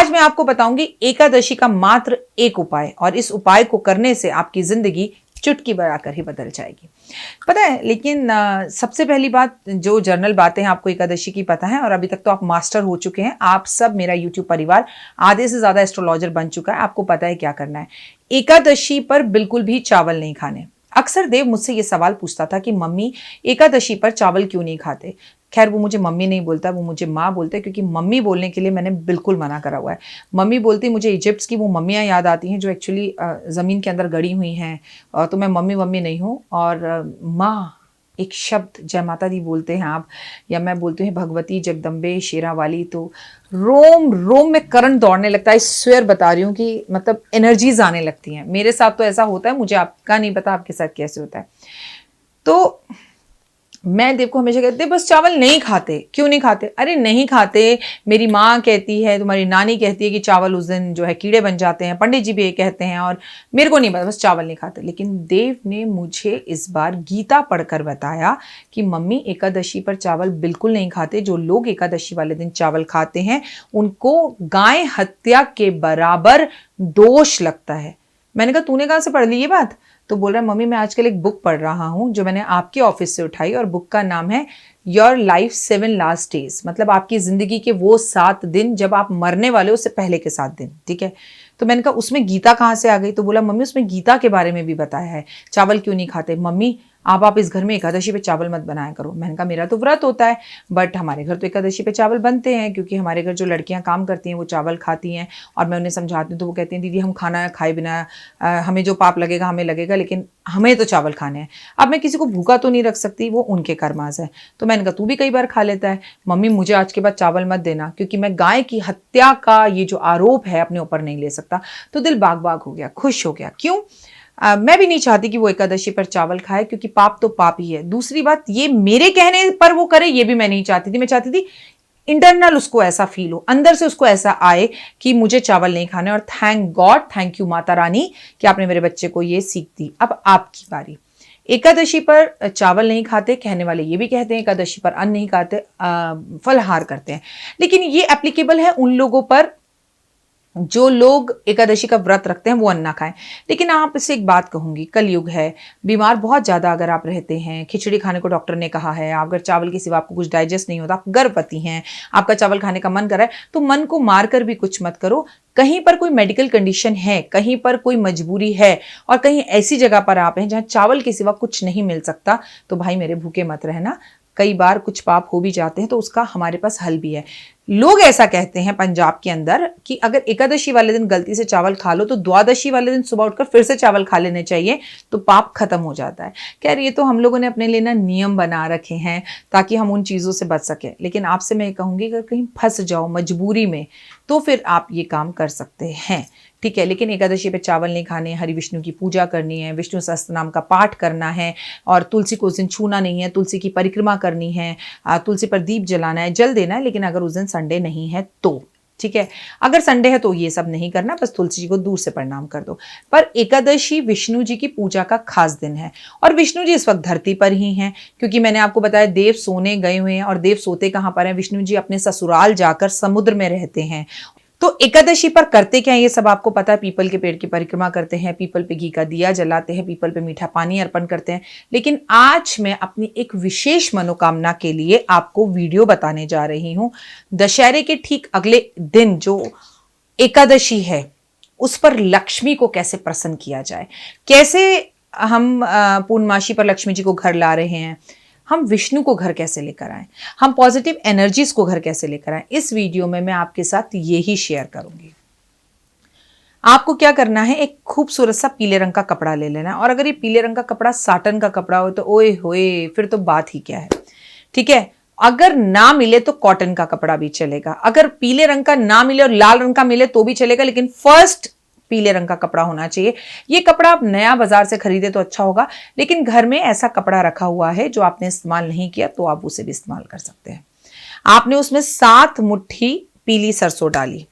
आज मैं आपको बताऊंगी एकादशी का मात्र एक उपाय, और इस उपाय को करने से आपकी जिंदगी चुटकी बजाकर ही बदल जाएगी। पता है, लेकिन सबसे पहली बात, जो जर्नल बातें हैं आपको एकादशी की पता है, और अभी तक तो आप मास्टर हो चुके हैं। आप सब, मेरा यूट्यूब परिवार आधे से ज्यादा एस्ट्रोलॉजर बन चुका है। आपको पता है क्या करना है। एकादशी पर बिल्कुल भी चावल नहीं खाने। अक्सर देव मुझसे ये सवाल पूछता था कि मम्मी एकादशी पर चावल क्यों नहीं खाते। खैर, वो मुझे मम्मी नहीं बोलता, वो मुझे माँ बोलते, क्योंकि मम्मी बोलने के लिए मैंने बिल्कुल मना करा हुआ है। मम्मी बोलती, मुझे इजिप्ट की वो मम्मियाँ याद आती हैं जो एक्चुअली ज़मीन के अंदर गड़ी हुई हैं। तो मैं मम्मी मम्मी नहीं हूँ। और माँ एक शब्द जय माता दी बोलते हैं आप, या मैं बोलती हूँ भगवती जगदम्बे शेरा वाली, तो रोम रोम में करंट दौड़ने लगता है। स्वेर बता रही हूँ कि मतलब एनर्जीज आने लगती हैं। मेरे साथ तो ऐसा होता है, मुझे आपका नहीं पता आपके साथ कैसे होता है। तो मैं देव को हमेशा कहती बस चावल नहीं खाते। क्यों नहीं खाते? अरे नहीं खाते, मेरी माँ कहती है, तुम्हारी नानी कहती है कि चावल उस दिन जो है कीड़े बन जाते हैं, पंडित जी भी ये कहते हैं, और मेरे को नहीं पता, बस चावल नहीं खाते। लेकिन देव ने मुझे इस बार गीता पढ़कर बताया कि मम्मी एकादशी पर चावल बिल्कुल नहीं खाते। जो लोग एकादशी वाले दिन चावल खाते हैं उनको गाय हत्या के बराबर दोष लगता है। मैंने कहा तूने कहाँ से पढ़ ली ये बात? तो बोल रहा है मम्मी मैं आजकल एक बुक पढ़ रहा हूँ जो मैंने आपके ऑफिस से उठाई, और बुक का नाम है योर लाइफ 7 लास्ट डेज, मतलब आपकी जिंदगी के वो 7 दिन जब आप मरने वाले हो, उससे पहले के 7 दिन। ठीक है, तो मैंने कहा उसमें गीता कहाँ से आ गई? तो बोला मम्मी उसमें गीता के बारे में भी बताया है, चावल क्यों नहीं खाते। मम्मी आप इस घर में एकादशी पे चावल मत बनाया करो। मैंने कहा मेरा तो व्रत होता है, बट हमारे घर तो एकादशी पे चावल बनते हैं, क्योंकि हमारे घर जो लड़कियां काम करती हैं वो चावल खाती हैं। और मैं उन्हें समझाती हूँ तो वो कहती हैं दीदी हम खाना खाए बिना हमें जो पाप लगेगा हमें लगेगा, लेकिन हमें तो चावल खाने हैं। अब मैं किसी को भूखा तो नहीं रख सकती, वो उनके कर्मास है। तो मैंने कहा तू भी कई बार खा लेता है। मम्मी मुझे आज के बाद चावल मत देना, क्योंकि मैं गाय की हत्या का ये जो आरोप है अपने ऊपर नहीं ले सकता। तो दिल बाग बाग हो गया, खुश हो गया। क्यों? मैं भी नहीं चाहती कि वो एकादशी पर चावल खाए, क्योंकि पाप तो पाप ही है। दूसरी बात, ये मेरे कहने पर वो करे ये भी मैं नहीं चाहती थी। मैं चाहती थी इंटरनल उसको ऐसा फील हो, अंदर से उसको ऐसा आए कि मुझे चावल नहीं खाने। और thank God, thank you Mata Rani कि आपने मेरे बच्चे को ये सीख दी। अब आपकी बारी। एकादशी पर चावल नहीं खाते, कहने वाले ये भी कहते हैं एकादशी पर अन्न नहीं खाते, फलहार करते हैं। लेकिन ये एप्लीकेबल है उन लोगों पर जो लोग एकादशी का व्रत रखते हैं, वो अन्न ना खाएं। लेकिन आप इससे एक बात कहूंगी, कलयुग है, बीमार बहुत ज्यादा अगर आप रहते हैं, खिचड़ी खाने को डॉक्टर ने कहा है, अगर चावल के सिवा आपको कुछ डाइजेस्ट नहीं होता, आप गर्भवती हैं, आपका चावल खाने का मन कर रहा है, तो मन को मारकर भी कुछ मत करो। कहीं पर कोई मेडिकल कंडीशन है, कहीं पर कोई मजबूरी है, और कहीं ऐसी जगह पर आप हैं जहां चावल के सिवा कुछ नहीं मिल सकता, तो भाई मेरे भूखे मत रहना। कई बार कुछ पाप हो भी जाते हैं तो उसका हमारे पास हल भी है। लोग ऐसा कहते हैं पंजाब के अंदर कि अगर एकादशी वाले दिन गलती से चावल खा लो तो द्वादशी वाले दिन सुबह उठकर फिर से चावल खा लेने चाहिए, तो पाप खत्म हो जाता है। खैर ये तो हम लोगों ने अपने लिए ना नियम बना रखे हैं ताकि हम उन चीज़ों से बच सकें। लेकिन आपसे मैं कहूँगी अगर कहीं फंस जाओ मजबूरी में, तो फिर आप ये काम कर सकते हैं। ठीक है, लेकिन एकादशी पे चावल नहीं खाने, हरि विष्णु की पूजा करनी है, विष्णु सहस्त्र नाम का पाठ करना है, और तुलसी को उस दिन छूना नहीं है, तुलसी की परिक्रमा करनी है, तुलसी पर दीप जलाना है, जल देना है। लेकिन अगर उस दिन संडे नहीं है तो ठीक है, अगर संडे है तो ये सब नहीं करना, बस तुलसी जी को दूर से प्रणाम कर दो। पर एकादशी विष्णु जी की पूजा का खास दिन है, और विष्णु जी इस वक्त धरती पर ही हैं, क्योंकि मैंने आपको बताया देव सोने गए हुए हैं। और देव सोते कहाँ पर हैं? विष्णु जी अपने ससुराल जाकर समुद्र में रहते हैं। तो एकादशी पर करते क्या है ये सब आपको पता है। पीपल के पेड़ की परिक्रमा करते हैं, पीपल पे घी का दिया जलाते हैं, पीपल पे मीठा पानी अर्पण करते हैं। लेकिन आज मैं अपनी एक विशेष मनोकामना के लिए आपको वीडियो बताने जा रही हूं। दशहरे के ठीक अगले दिन जो एकादशी है, उस पर लक्ष्मी को कैसे प्रसन्न किया जाए, कैसे हम पूर्णमासी पर लक्ष्मी जी को घर ला रहे हैं, हम विष्णु को घर कैसे लेकर आए, हम पॉजिटिव एनर्जीज को घर कैसे लेकर आए, इस वीडियो में मैं आपके साथ यही शेयर करूंगी। आपको क्या करना है, एक खूबसूरत सा पीले रंग का कपड़ा ले लेना है। और अगर ये पीले रंग का कपड़ा साटन का कपड़ा हो तो ओए होए, फिर तो बात ही क्या है। ठीक है, अगर ना मिले तो कॉटन का कपड़ा भी चलेगा। अगर पीले रंग का ना मिले और लाल रंग का मिले तो भी चलेगा, लेकिन फर्स्ट पीले रंग का कपड़ा होना चाहिए। ये कपड़ा आप नया बाजार से खरीदे तो अच्छा होगा, लेकिन घर में ऐसा कपड़ा रखा हुआ है जो आपने इस्तेमाल नहीं किया तो आप उसे भी इस्तेमाल कर सकते हैं। आपने उसमें 7 मुट्ठी पीली सरसों डाली।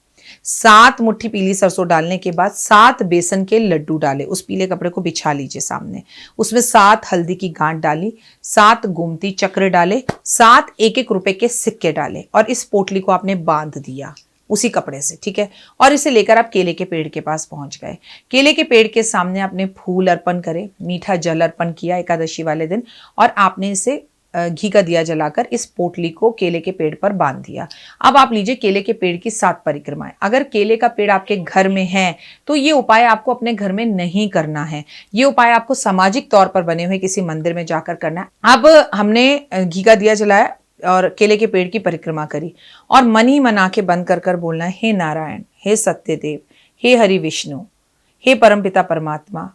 7 मुट्ठी पीली सरसों डालने के बाद 7 बेसन के लड्डू डाले, उस पीले कपड़े को बिछा लीजिए सामने। उसमें 7 हल्दी की गांठ डाली, 7 गोमती चक्र डाले, 7 1-1 रुपए के सिक्के डाले, और इस पोटली को आपने बांध दिया। उसी कपड़े से, ठीक है। और इसे लेकर आप केले के पेड़ के पास पहुंच गए। केले के पेड़ के सामने आपने फूल अर्पण करे, मीठा जल अर्पण किया एकादशी वाले दिन, और आपने इसे घी का दिया जलाकर इस पोटली को केले के पेड़ पर बांध दिया। अब आप लीजिए केले के पेड़ की 7 परिक्रमाएं। अगर केले का पेड़ आपके घर में है तो ये उपाय आपको अपने घर में नहीं करना है, ये उपाय आपको सामाजिक तौर पर बने हुए किसी मंदिर में जाकर करना है। अब हमने घी का दिया जलाया और केले के पेड़ की परिक्रमा करी, और मन ही मन आंखें बंद कर कर बोलना है, हे नारायण, हे सत्यदेव, हे हरि विष्णु, हे परमपिता परमात्मा,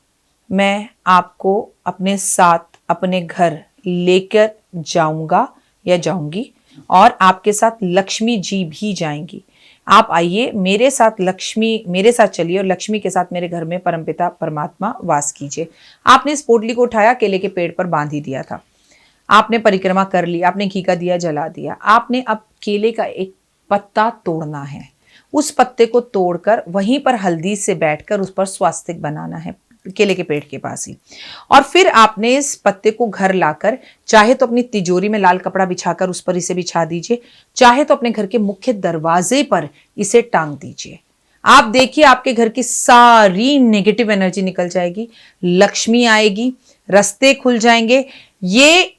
मैं आपको अपने साथ अपने घर लेकर जाऊंगा या जाऊंगी, और आपके साथ लक्ष्मी जी भी जाएंगी। आप आइए मेरे साथ, लक्ष्मी मेरे साथ चलिए और लक्ष्मी के साथ मेरे घर में परमपिता परमात्मा वास कीजिए। आपने इस पोटली को उठाया, केले के पेड़ पर बांध ही दिया था, आपने परिक्रमा कर ली, आपने घी का दिया जला दिया। आपने अब केले का एक पत्ता तोड़ना है, उस पत्ते को तोड़कर वहीं पर हल्दी से बैठकर उस पर स्वास्तिक बनाना है, केले के पेड़ के पास ही। और फिर आपने इस पत्ते को घर लाकर, चाहे तो अपनी तिजोरी में लाल कपड़ा बिछाकर उस पर इसे बिछा दीजिए, चाहे तो अपने घर के मुख्य दरवाजे पर इसे टांग दीजिए। आप देखिए आपके घर की सारी नेगेटिव एनर्जी निकल जाएगी, लक्ष्मी आएगी, रास्ते खुल जाएंगे। ये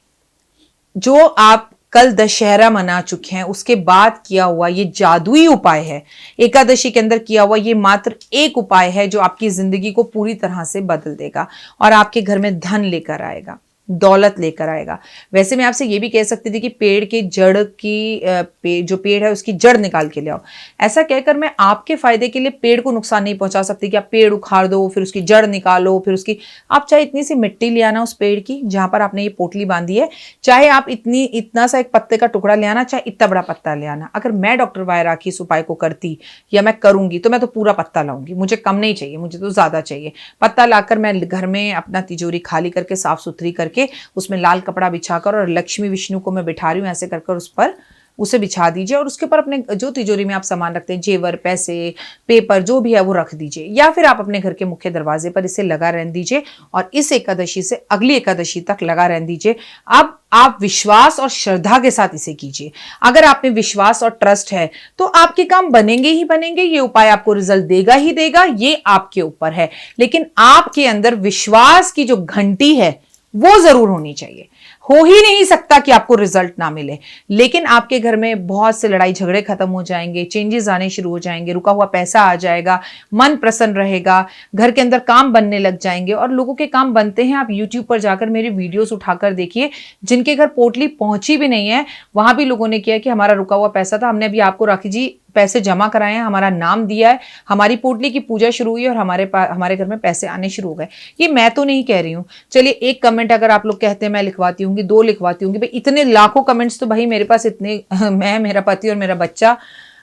जो आप कल दशहरा मना चुके हैं उसके बाद किया हुआ ये जादुई उपाय है, एकादशी के अंदर किया हुआ ये मात्र एक उपाय है जो आपकी जिंदगी को पूरी तरह से बदल देगा और आपके घर में धन लेकर आएगा, दौलत लेकर आएगा। वैसे मैं आपसे ये भी कह सकती थी कि पेड़ के जड़ की जो पेड़ है उसकी जड़ निकाल के ले आओ, ऐसा कहकर मैं आपके फायदे के लिए पेड़ को नुकसान नहीं पहुंचा सकती कि आप पेड़ उखाड़ दो, फिर उसकी जड़ निकालो, फिर उसकी आप चाहे इतनी सी मिट्टी ले आना उस पेड़ की जहां पर आपने ये पोटली बांधी है, चाहे आप इतना सा एक पत्ते का टुकड़ा ले आना, चाहे इतना बड़ा पत्ता ले आना। अगर मैं डॉक्टर वाया राखी इस उपाय को करती या मैं करूंगी तो मैं तो पूरा पत्ता लाऊंगी, मुझे कम नहीं चाहिए, मुझे तो ज्यादा चाहिए। पत्ता लाकर मैं घर में अपना तिजोरी खाली करके साफ सुथरी करके उसमें लाल कपड़ा बिछाकर, और लक्ष्मी विष्णु को मैं बिठा रही हूं ऐसे कर उस पर उसे बिछा दीजिए, और उसके ऊपर अपने जो तिजोरी में आप सामान रखते हैं, जेवर, पैसे, पेपर जो भी है वो रख दीजिए, या फिर आप अपने घर के मुख्य दरवाजे पर इसे लगा रहने दीजिए और इस एकादशी से अगली एकादशी तक लगा रहने दीजिए। अब आप विश्वास और श्रद्धा के साथ इसे कीजिए। अगर आप में विश्वास और ट्रस्ट है तो आपके काम बनेंगे ही बनेंगे, ये उपाय आपको रिजल्ट देगा ही देगा, ये आपके ऊपर है। लेकिन आपके अंदर विश्वास की जो घंटी है वो जरूर होनी चाहिए। हो ही नहीं सकता कि आपको रिजल्ट ना मिले, लेकिन आपके घर में बहुत से लड़ाई झगड़े खत्म हो जाएंगे, चेंजेस आने शुरू हो जाएंगे, रुका हुआ पैसा आ जाएगा, मन प्रसन्न रहेगा, घर के अंदर काम बनने लग जाएंगे। और लोगों के काम बनते हैं, आप यूट्यूब पर जाकर मेरे वीडियोस उठाकर देखिए, जिनके घर पोटली पहुंची भी नहीं है वहां भी लोगों ने किया कि हमारा रुका हुआ पैसा था, हमने अभी आपको राखी जी पैसे जमा कराए हैं, हमारा नाम दिया है, हमारी पोटली की पूजा शुरू हुई और हमारे घर में पैसे आने शुरू हो गए। ये मैं तो नहीं कह रही हूं। चलिए एक कमेंट अगर आप लोग कहते हैं मैं लिखवाती हूँ, 2 लिखवाती हूँ, भाई इतने लाखों कमेंट्स तो भाई मेरे पास इतने मैं, मेरा पति और मेरा बच्चा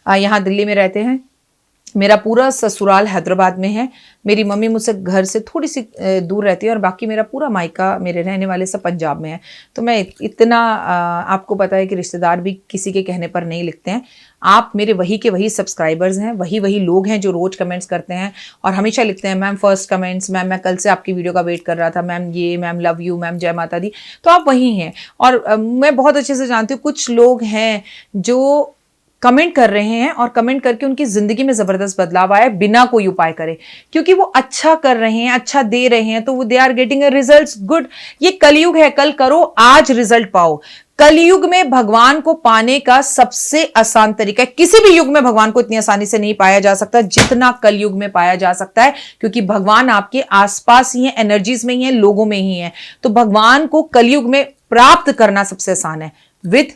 यहाँ दिल्ली में रहते हैं, मेरा पूरा ससुराल हैदराबाद में है, मेरी मम्मी मुझसे घर से थोड़ी सी दूर रहती है, और बाकी मेरा पूरा मायका, मेरे रहने वाले सब पंजाब में है। तो मैं इतना आपको पता है कि रिश्तेदार भी किसी के कहने पर नहीं लिखते हैं। आप मेरे वही के वही सब्सक्राइबर्स हैं, वही लोग हैं जो रोज कमेंट्स करते हैं और हमेशा लिखते हैं मैम फर्स्ट कमेंट्स, मैम मैं कल से आपकी वीडियो का वेट कर रहा था, मैम ये, मैम लव यू, मैम जय माता दी। तो आप वही हैं, और मैं बहुत अच्छे से जानती हूँ कुछ लोग हैं जो कमेंट कर रहे हैं और कमेंट करके उनकी जिंदगी में जबरदस्त बदलाव आया बिना कोई उपाय करे, क्योंकि वो अच्छा कर रहे हैं, अच्छा दे रहे हैं, तो वो they are getting a results good. ये कलयुग है, कल करो आज रिजल्ट पाओ। कलयुग में भगवान को पाने का सबसे आसान तरीका है, किसी भी युग में भगवान को इतनी आसानी से नहीं पाया जा सकता जितना कलयुग में पाया जा सकता है, क्योंकि भगवान आपके आसपास ही है, एनर्जीज में ही है, लोगों में ही है। तो भगवान को कलयुग में प्राप्त करना सबसे आसान है, विद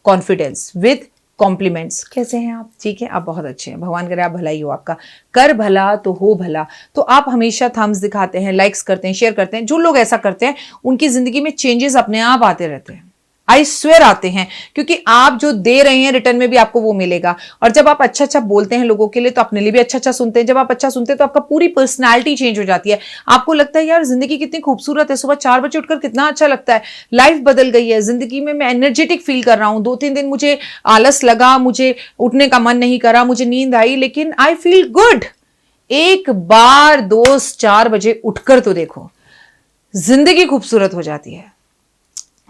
कॉन्फिडेंस, विद कॉम्प्लीमेंट्स। कैसे हैं आप? ठीक है, आप बहुत अच्छे हैं, भगवान करे आप भला ही हो, आपका कर भला तो हो भला। तो आप हमेशा थम्स दिखाते हैं, लाइक्स करते हैं, शेयर करते हैं। जो लोग ऐसा करते हैं उनकी जिंदगी में चेंजेस अपने आप आते रहते हैं, आई स्वेयर आते हैं, क्योंकि आप जो दे रहे हैं रिटर्न में भी आपको वो मिलेगा। और जब आप अच्छा अच्छा बोलते हैं लोगों के लिए तो अपने लिए भी अच्छा अच्छा सुनते हैं। जब आप अच्छा सुनते हैं तो आपका पूरी पर्सनालिटी चेंज हो जाती है, आपको लगता है यार जिंदगी कितनी खूबसूरत है, सुबह 4 बजे उठकर कितना अच्छा लगता है, लाइफ बदल गई है, जिंदगी में मैं एनर्जेटिक फील कर रहा हूं। 2-3 दिन मुझे आलस लगा, मुझे उठने का मन नहीं करा, मुझे नींद आई, लेकिन आई फील गुड। एक बार दोस्त 4 बजे उठकर तो देखो, जिंदगी खूबसूरत हो जाती है।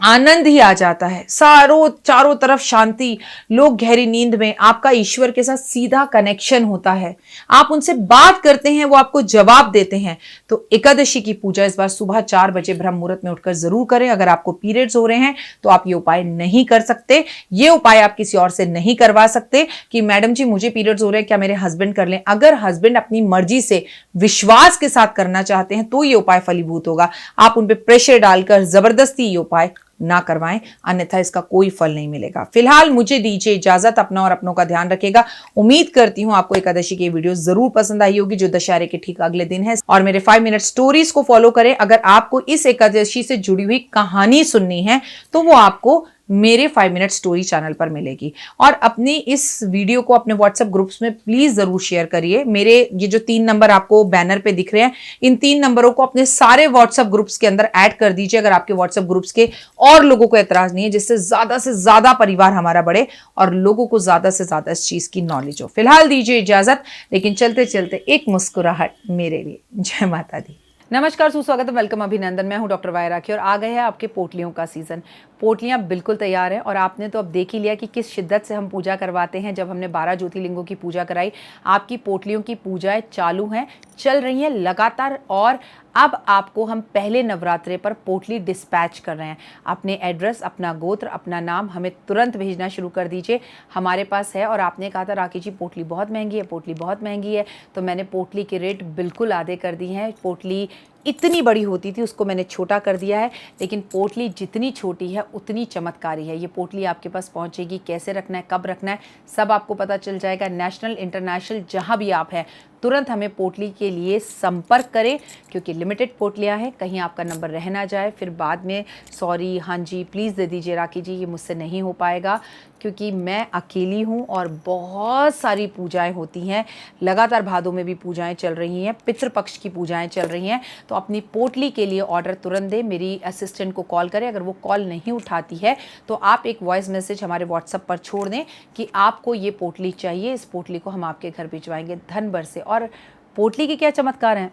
आनंद ही आ जाता है, चारों तरफ शांति, लोग गहरी नींद में, आपका ईश्वर के साथ सीधा कनेक्शन होता है, आप उनसे बात करते हैं, वो आपको जवाब देते हैं। तो एकादशी की पूजा इस बार सुबह 4 बजे ब्रह्म मुहूर्त में उठकर जरूर करें। अगर आपको पीरियड्स हो रहे हैं तो आप ये उपाय नहीं कर सकते, ये उपाय आप किसी और से नहीं करवा सकते कि मैडम जी मुझे पीरियड्स हो रहे हैं, क्या मेरे हस्बैंड कर लें। अगर हस्बैंड अपनी मर्जी से विश्वास के साथ करना चाहते हैं तो ये उपाय फलीभूत होगा। आप उन पर प्रेशर डालकर जबरदस्ती ये उपाय ना करवाएं, अन्यथा इसका कोई फल नहीं मिलेगा। फिलहाल मुझे दीजिए इजाजत, अपना और अपनों का ध्यान रखिएगा। उम्मीद करती हूं आपको एकादशी की वीडियो जरूर पसंद आई होगी, जो दशहरे के ठीक अगले दिन है। और मेरे 5 मिनट स्टोरीज को फॉलो करें। अगर आपको इस एकादशी से जुड़ी हुई कहानी सुननी है तो वो आपको मेरे 5 मिनट स्टोरी चैनल पर मिलेगी। और अपनी इस वीडियो को अपने व्हाट्सएप ग्रुप्स में प्लीज जरूर शेयर करिए। मेरे ये जो 3 नंबर आपको बैनर पे दिख रहे हैं, इन 3 नंबरों को अपने सारे व्हाट्सएप ग्रुप्स के अंदर ऐड कर दीजिए, अगर आपके व्हाट्सएप ग्रुप्स के और लोगों को एतराज नहीं है, जिससे से ज्यादा परिवार हमारा बढ़े और लोगों को ज्यादा से ज्यादा इस चीज की नॉलेज हो। फिलहाल दीजिए इजाजत, लेकिन चलते चलते एक मुस्कुराहट मेरे लिए। जय माता दी। नमस्कार, सुस्वागत है, वेलकम, अभिनंदन। मैं हूं डॉक्टर वाई राखी और आ गए हैं आपके पोटलियों का सीजन। पोटलियां बिल्कुल तैयार हैं और आपने तो अब देख ही लिया कि किस शिद्दत से हम पूजा करवाते हैं। जब हमने 12 ज्योतिर्लिंगों की पूजा कराई, आपकी पोटलियों की पूजाएं चालू हैं, चल रही हैं लगातार। और अब आपको हम पहले नवरात्रे पर पोटली डिस्पैच कर रहे हैं। अपने एड्रेस, अपना गोत्र, अपना नाम हमें तुरंत भेजना शुरू कर दीजिए, हमारे पास है। और आपने कहा था राखी जी पोटली बहुत महंगी है, पोटली बहुत महंगी है, तो मैंने पोटली के रेट बिल्कुल आधे कर दिए हैं। पोटली इतनी बड़ी होती थी, उसको मैंने छोटा कर दिया है, लेकिन पोटली जितनी छोटी है उतनी चमत्कारी है। ये पोटली आपके पास पहुंचेगी, कैसे रखना है, कब रखना है, सब आपको पता चल जाएगा। नेशनल, इंटरनेशनल, जहां भी आप हैं, तुरंत हमें पोटली के लिए संपर्क करें, क्योंकि लिमिटेड पोटलियां हैं। कहीं आपका नंबर रह ना जाए, फिर बाद में सॉरी, हाँ जी प्लीज़ दे दीजिए राखी जी, ये मुझसे नहीं हो पाएगा, क्योंकि मैं अकेली हूँ और बहुत सारी पूजाएं होती हैं। लगातार भादों में भी पूजाएं चल रही हैं, पितृपक्ष की पूजाएं चल रही हैं। तो अपनी पोटली के लिए ऑर्डर तुरंत दें, मेरी असिस्टेंट को कॉल करें। अगर वो कॉल नहीं उठाती है तो आप एक वॉइस मैसेज हमारे व्हाट्सएप पर छोड़ दें कि आपको ये पोटली चाहिए। इस पोटली को हम आपके घर भिजवाएंगे धन भर से। और पोटली के क्या चमत्कार हैं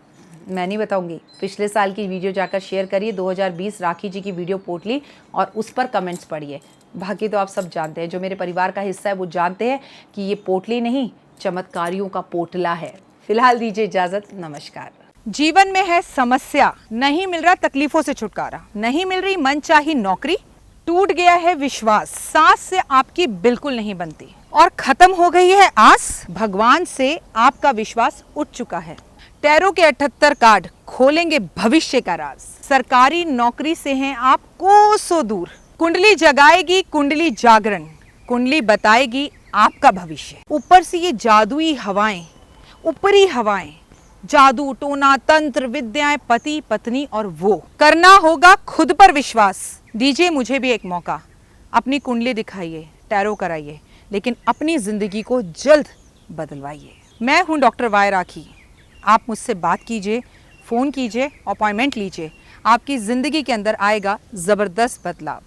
मैं नहीं बताऊंगी, पिछले साल की वीडियो जाकर शेयर करिए, 2020 राखी जी की वीडियो पोटली, और उस पर कमेंट्स पढ़िए। बाकी तो आप सब जानते हैं, जो मेरे परिवार का हिस्सा है वो जानते हैं कि ये पोटली नहीं, चमत्कारियों का पोटला है। फिलहाल दीजिए इजाजत, नमस्कार। जीवन में है समस्या, नहीं मिल रहा तकलीफों से छुटकारा, नहीं मिल रही मनचाही नौकरी, टूट गया है विश्वास, सांस से आपकी बिल्कुल नहीं बनती और खत्म हो गई है आस, भगवान से आपका विश्वास उठ चुका है। टैरो के 78 कार्ड खोलेंगे भविष्य का राज, सरकारी नौकरी से हैं आप कोसों दूर, कुंडली जगाएगी कुंडली जागरण, कुंडली बताएगी आपका भविष्य। ऊपर से ये जादुई हवाएं, ऊपरी हवाएं, जादू टोना तंत्र विद्याएं, पति पत्नी और वो, करना होगा खुद पर विश्वास। दीजिए मुझे भी एक मौका, अपनी कुंडली दिखाइए, टैरो कराइए, लेकिन अपनी जिंदगी को जल्द बदलवाइए। मैं हूं डॉक्टर वाई राखी, आप मुझसे बात कीजिए, फ़ोन कीजिए, अपॉइंटमेंट लीजिए, आपकी ज़िंदगी के अंदर आएगा ज़बरदस्त बदलाव।